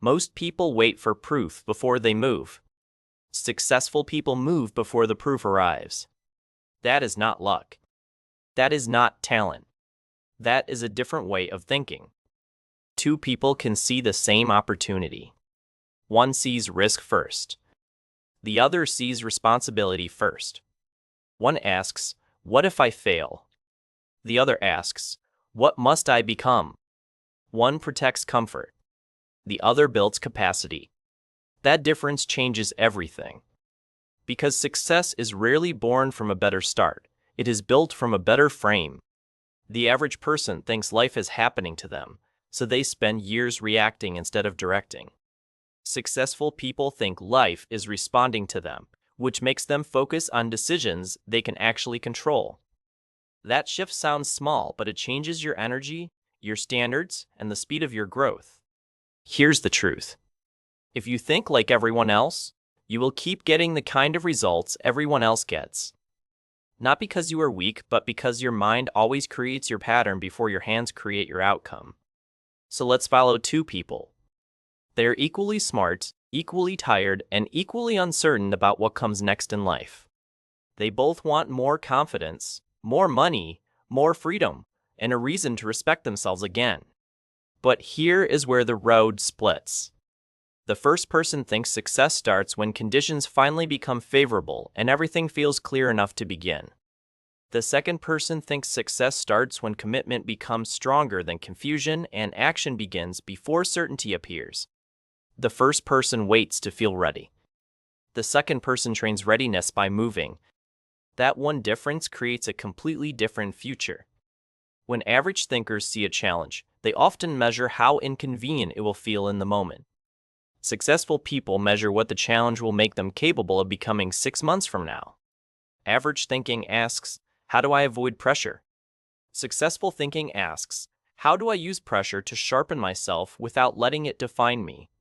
Most people wait for proof before they move. Successful people move before the proof arrives. That is not luck. That is not talent. That is a different way of thinking. Two people can see the same opportunity. One sees risk first. The other sees responsibility first. One asks, "What if I fail?" The other asks, "What must I become?" One protects comfort. The other builds capacity. That difference changes everything. Because success is rarely born from a better start, it is built from a better frame. The average person thinks life is happening to them, so they spend years reacting instead of directing. Successful people think life is responding to them, which makes them focus on decisions they can actually control. That shift sounds small, but it changes your energy, your standards, and the speed of your growth. Here's the truth. If you think like everyone else, you will keep getting the kind of results everyone else gets. Not because you are weak, but because your mind always creates your pattern before your hands create your outcome. So let's follow two people. They are equally smart, equally tired, and equally uncertain about what comes next in life. They both want more confidence, more money, more freedom, and a reason to respect themselves again. But here is where the road splits. The first person thinks success starts when conditions finally become favorable and everything feels clear enough to begin. The second person thinks success starts when commitment becomes stronger than confusion and action begins before certainty appears. The first person waits to feel ready. The second person trains readiness by moving. That one difference creates a completely different future. When average thinkers see a challenge, they often measure how inconvenient it will feel in the moment. Successful people measure what the challenge will make them capable of becoming 6 months from now. Average thinking asks, "How do I avoid pressure?" Successful thinking asks, "How do I use pressure to sharpen myself without letting it define me?"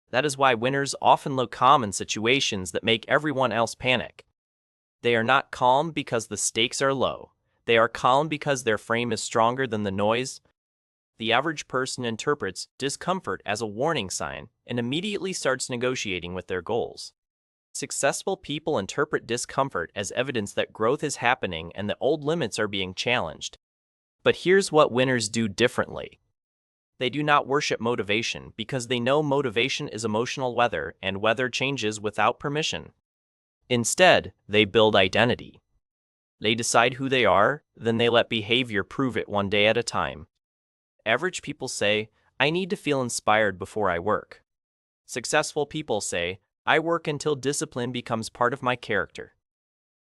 That is why winners often look calm in situations that make everyone else panic. They are not calm because the stakes are low. They are calm because their frame is stronger than the noise. The average person interprets discomfort as a warning sign and immediately starts negotiating with their goals. Successful people interpret discomfort as evidence that growth is happening and that old limits are being challenged. But here's what winners do differently. They do not worship motivation because they know motivation is emotional weather and weather changes without permission. Instead, they build identity. They decide who they are, then they let behavior prove it one day at a time. Average people say, "I need to feel inspired before I work." Successful people say, "I work until discipline becomes part of my character."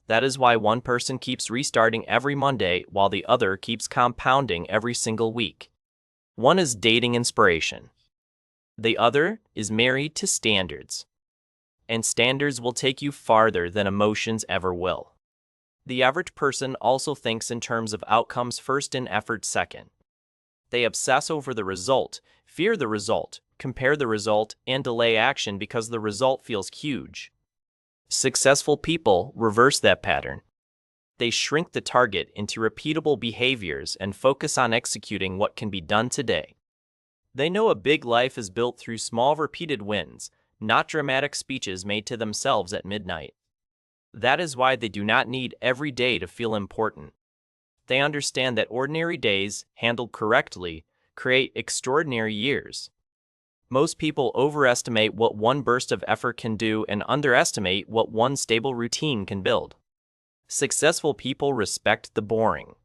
That is why one person keeps restarting every Monday while the other keeps compounding every single week. One is dating inspiration. The other is married to standards. And standards will take you farther than emotions ever will. The average person also thinks in terms of outcomes first and effort second. They obsess over the result, fear the result, compare the result, and delay action because the result feels huge. Successful people reverse that pattern. They shrink the target into repeatable behaviors and focus on executing what can be done today. They know a big life is built through small repeated wins, not dramatic speeches made to themselves at midnight. That is why they do not need every day to feel important. They understand that ordinary days, handled correctly, create extraordinary years. Most people overestimate what one burst of effort can do and underestimate what one stable routine can build. Successful people respect the boring.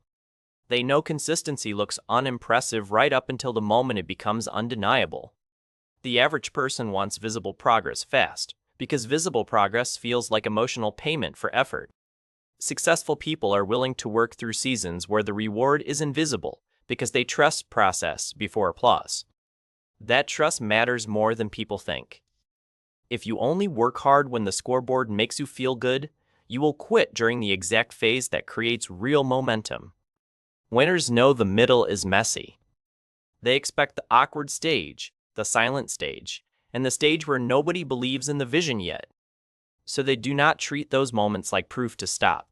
They know consistency looks unimpressive right up until the moment it becomes undeniable. The average person wants visible progress fast, because visible progress feels like emotional payment for effort. Successful people are willing to work through seasons where the reward is invisible, because they trust process before applause. That trust matters more than people think. If you only work hard when the scoreboard makes you feel good, you will quit during the exact phase that creates real momentum. Winners know the middle is messy. They expect the awkward stage, the silent stage, and the stage where nobody believes in the vision yet. So they do not treat those moments like proof to stop.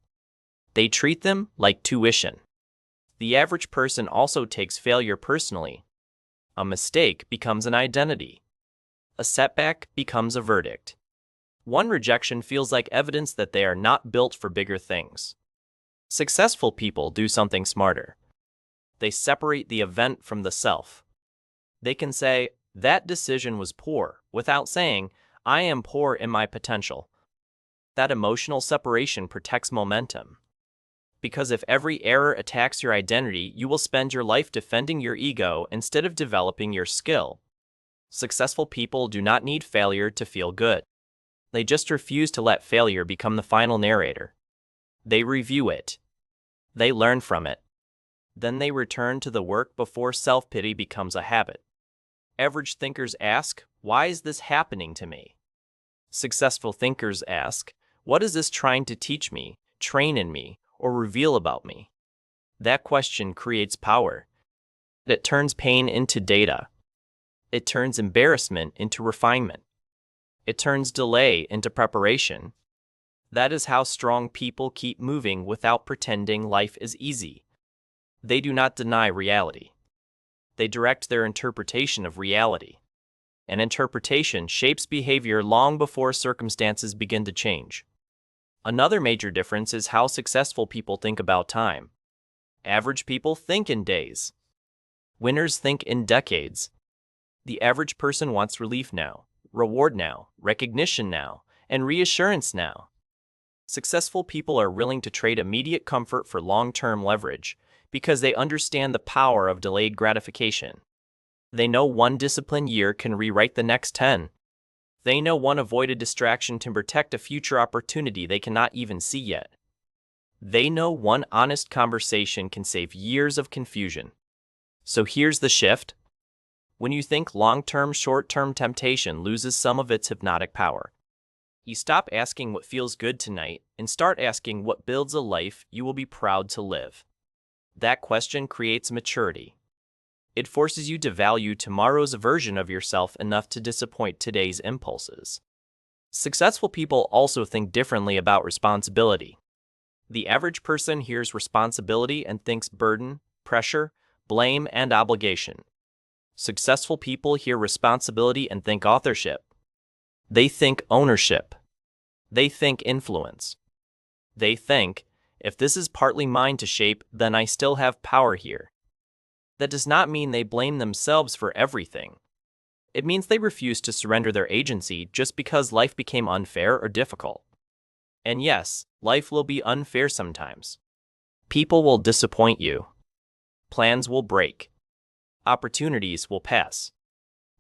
They treat them like tuition. The average person also takes failure personally. A mistake becomes an identity. A setback becomes a verdict. One rejection feels like evidence that they are not built for bigger things. Successful people do something smarter. They separate the event from the self. They can say, "That decision was poor," without saying, "I am poor in my potential." That emotional separation protects momentum. Because if every error attacks your identity, you will spend your life defending your ego instead of developing your skill. Successful people do not need failure to feel good. They just refuse to let failure become the final narrator. They review it. They learn from it. Then they return to the work before self-pity becomes a habit. Average thinkers ask, "Why is this happening to me?" Successful thinkers ask, "What is this trying to teach me, train in me, or reveal about me?" That question creates power. It turns pain into data. It turns embarrassment into refinement. It turns delay into preparation. That is how strong people keep moving without pretending life is easy. They do not deny reality. They direct their interpretation of reality. An interpretation shapes behavior long before circumstances begin to change. Another major difference is how successful people think about time. Average people think in days. Winners think in decades. The average person wants relief now, reward now, recognition now, and reassurance now. Successful people are willing to trade immediate comfort for long-term leverage because they understand the power of delayed gratification. They know one disciplined year can rewrite the next 10. They know one avoided distraction can protect a future opportunity they cannot even see yet. They know one honest conversation can save years of confusion. So here's the shift. When you think long-term, short-term temptation loses some of its hypnotic power. You stop asking what feels good tonight and start asking what builds a life you will be proud to live. That question creates maturity. It forces you to value tomorrow's version of yourself enough to disappoint today's impulses. Successful people also think differently about responsibility. The average person hears responsibility and thinks burden, pressure, blame, and obligation. Successful people hear responsibility and think authorship. They think ownership. They think influence. They think, if this is partly mine to shape, then I still have power here. That does not mean they blame themselves for everything. It means they refuse to surrender their agency just because life became unfair or difficult. And yes, life will be unfair sometimes. People will disappoint you. Plans will break. Opportunities will pass.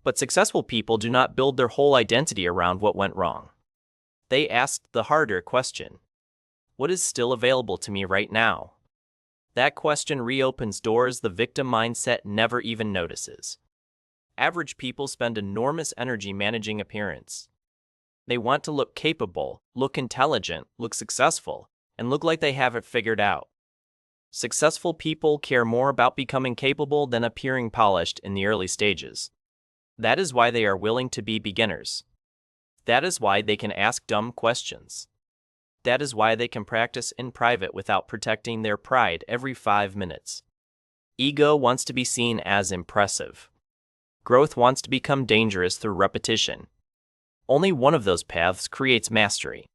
But successful people do not build their whole identity around what went wrong. They asked the harder question. What is still available to me right now? That question reopens doors the victim mindset never even notices. Average people spend enormous energy managing appearance. They want to look capable, look intelligent, look successful, and look like they have it figured out. Successful people care more about becoming capable than appearing polished in the early stages. That is why they are willing to be beginners. That is why they can ask dumb questions. That is why they can practice in private without protecting their pride every 5 minutes. Ego wants to be seen as impressive. Growth wants to become dangerous through repetition. Only one of those paths creates mastery.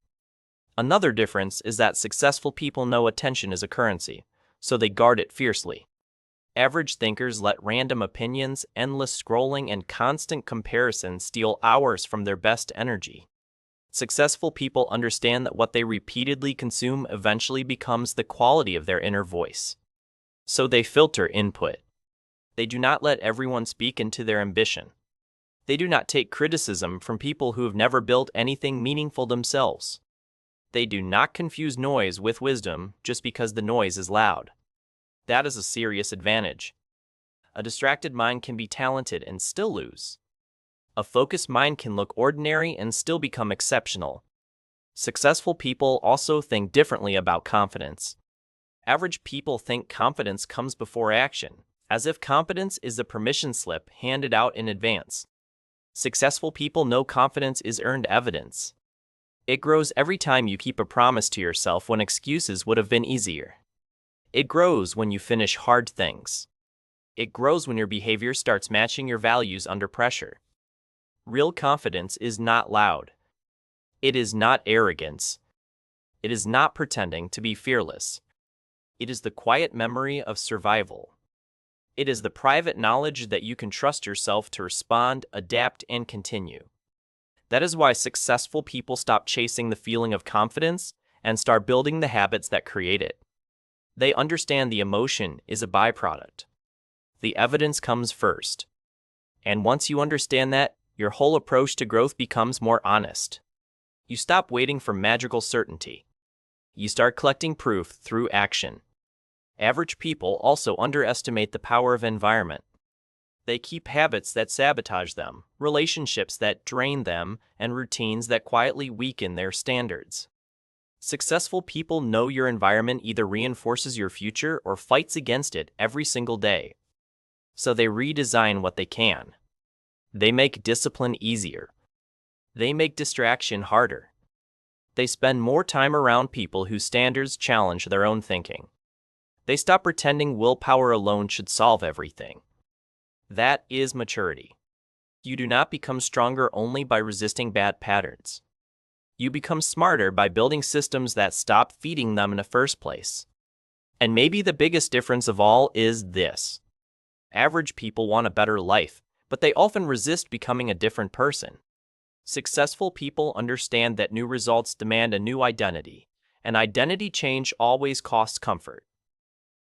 Another difference is that successful people know attention is a currency, so they guard it fiercely. Average thinkers let random opinions, endless scrolling, and constant comparison steal hours from their best energy. Successful people understand that what they repeatedly consume eventually becomes the quality of their inner voice. So they filter input. They do not let everyone speak into their ambition. They do not take criticism from people who have never built anything meaningful themselves. They do not confuse noise with wisdom just because the noise is loud. That is a serious advantage. A distracted mind can be talented and still lose. A focused mind can look ordinary and still become exceptional. Successful people also think differently about confidence. Average people think confidence comes before action, as if confidence is a permission slip handed out in advance. Successful people know confidence is earned evidence. It grows every time you keep a promise to yourself when excuses would have been easier. It grows when you finish hard things. It grows when your behavior starts matching your values under pressure. Real confidence is not loud. It is not arrogance. It is not pretending to be fearless. It is the quiet memory of survival. It is the private knowledge that you can trust yourself to respond, adapt, and continue. That is why successful people stop chasing the feeling of confidence and start building the habits that create it. They understand the emotion is a byproduct. The evidence comes first. And once you understand that, your whole approach to growth becomes more honest. You stop waiting for magical certainty. You start collecting proof through action. Average people also underestimate the power of environment. They keep habits that sabotage them, relationships that drain them, and routines that quietly weaken their standards. Successful people know your environment either reinforces your future or fights against it every single day. So they redesign what they can. They make discipline easier. They make distraction harder. They spend more time around people whose standards challenge their own thinking. They stop pretending willpower alone should solve everything. That is maturity. You do not become stronger only by resisting bad patterns. You become smarter by building systems that stop feeding them in the first place. And maybe the biggest difference of all is this. Average people want a better life, but they often resist becoming a different person. Successful people understand that new results demand a new identity, and identity change always costs comfort.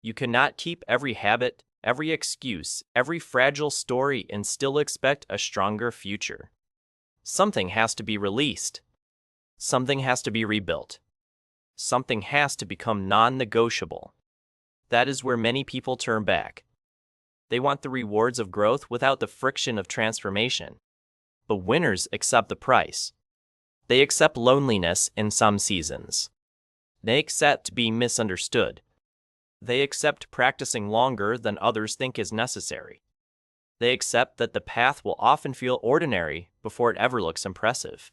You cannot keep every habit, every excuse, every fragile story and still expect a stronger future. Something has to be released. Something has to be rebuilt. Something has to become non-negotiable. That is where many people turn back. They want the rewards of growth without the friction of transformation. But winners accept the price. They accept loneliness in some seasons. They accept being misunderstood. They accept practicing longer than others think is necessary. They accept that the path will often feel ordinary before it ever looks impressive.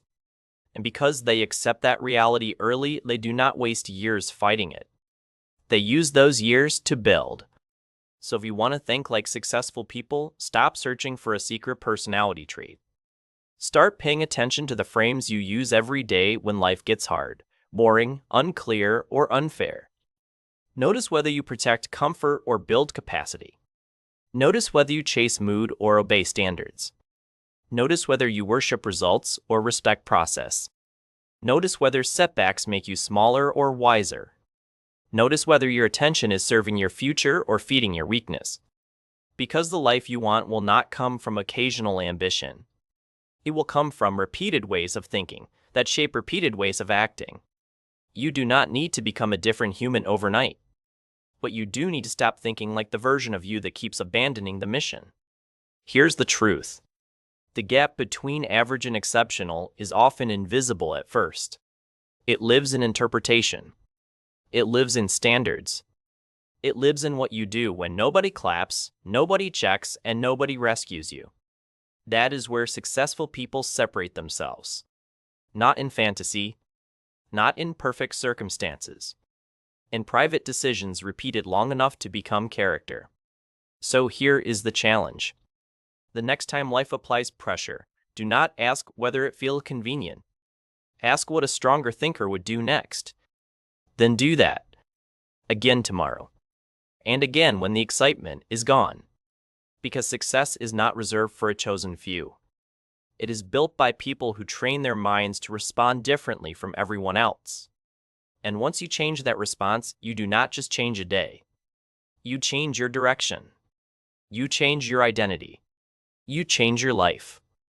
And because they accept that reality early, they do not waste years fighting it. They use those years to build. So if you want to think like successful people, stop searching for a secret personality trait. Start paying attention to the frames you use every day when life gets hard, boring, unclear, or unfair. Notice whether you protect comfort or build capacity. Notice whether you chase mood or obey standards. Notice whether you worship results or respect process. Notice whether setbacks make you smaller or wiser. Notice whether your attention is serving your future or feeding your weakness. Because the life you want will not come from occasional ambition. It will come from repeated ways of thinking that shape repeated ways of acting. You do not need to become a different human overnight. But you do need to stop thinking like the version of you that keeps abandoning the mission. Here's the truth. The gap between average and exceptional is often invisible at first. It lives in interpretation. It lives in standards. It lives in what you do when nobody claps, nobody checks, and nobody rescues you. That is where successful people separate themselves. Not in fantasy, not in perfect circumstances. In private decisions repeated long enough to become character. So here is the challenge. The next time life applies pressure, do not ask whether it feels convenient. Ask what a stronger thinker would do next. Then do that. Again tomorrow. And again when the excitement is gone. Because success is not reserved for a chosen few. It is built by people who train their minds to respond differently from everyone else. And once you change that response, you do not just change a day. You change your direction. You change your identity. You change your life.